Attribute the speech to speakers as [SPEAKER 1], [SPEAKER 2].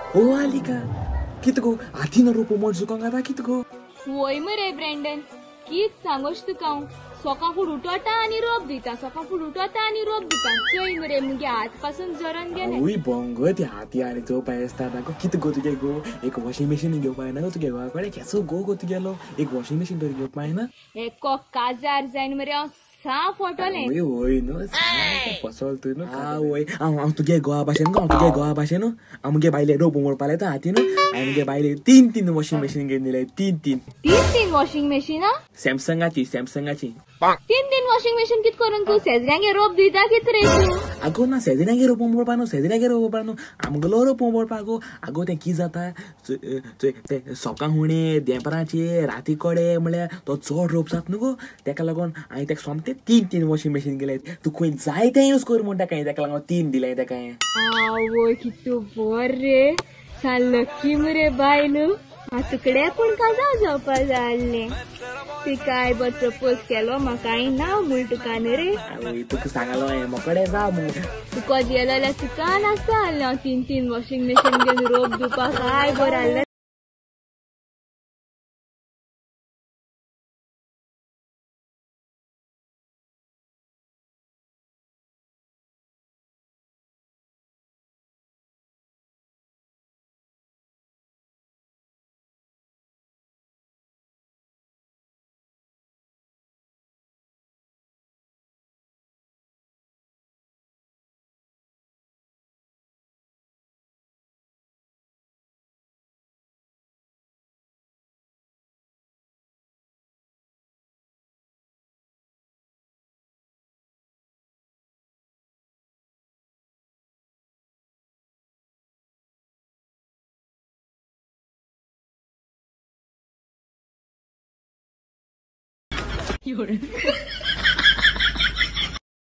[SPEAKER 1] ओ आलिका कितको हाती न रोपो मोड जुकांगा ता कितको
[SPEAKER 2] वय मरे ब्रँडन कित सांगोश तुका हांव सकाळ फुडें उठोता आनी रोप दिता सकाळ फुडें उठोता आनी रोप दिता चोय मरे मुगे हात पासून जरण गेले
[SPEAKER 1] ओय बंग ती हाती आनी चोवपाय आसता ना गो कितको तुगे गो एक वॉशिंग मशीन घेवपाय ना गो तुगे घरा कडेन केसो गो तुगेलो एक वॉशिंग मशीन तरी घेवपाय ना
[SPEAKER 2] एको काजार जायन मरे हांव सा फोटोलें
[SPEAKER 1] ओय ओय नो पसोल तू नो आ ओय हांव तुगे गोवा भाशेन गो तुगे गोवा भाशेन हांव मुगे बायले रोप मोडपा लायता हातीन हांवें मुगे बायले तीन वॉशिंग मशीन घेवन दिले तीन
[SPEAKER 2] वॉशिंग मशीन
[SPEAKER 1] सॅमसंगाची
[SPEAKER 2] तीन वॉशिंग मशीन कित करून तू शेजऱ्यांगे रोप दिता कित रे तू
[SPEAKER 1] आगो ना सेजऱ्यांगे रोप मोडपा न्हू सेजऱ्यांगे रोप न्हू आमगलो रोप मोडपा गो आगो तें कितें जाता ते सोकां हुणे देंपराचे राती कोडे म्हळ्यार तो चड रोप जाता न्हू गो तेका लागून हांवें तेका सोमते तीन वॉशिंग मशीन गेले तू खंय जाय तें यूज कर म्हण ताका तेका लागून तीन दिले ताका
[SPEAKER 2] आवय कितू बरे सा लकी मरे बायलू आ तुकडे पूण काजाव जावपा जाय आसलें ती काय बट प्रपोज केलो म्हाका हांवें ना म्हूण तुका न्ही रे
[SPEAKER 1] तुका सांगलो हांवें मोकडे जा म्हूण
[SPEAKER 2] तुका गेलो जाल्यार तुका नासता जाल्लें हांव तीन वॉशिंग मशीन घेवन रोप दिवपाक काय बरें आहलें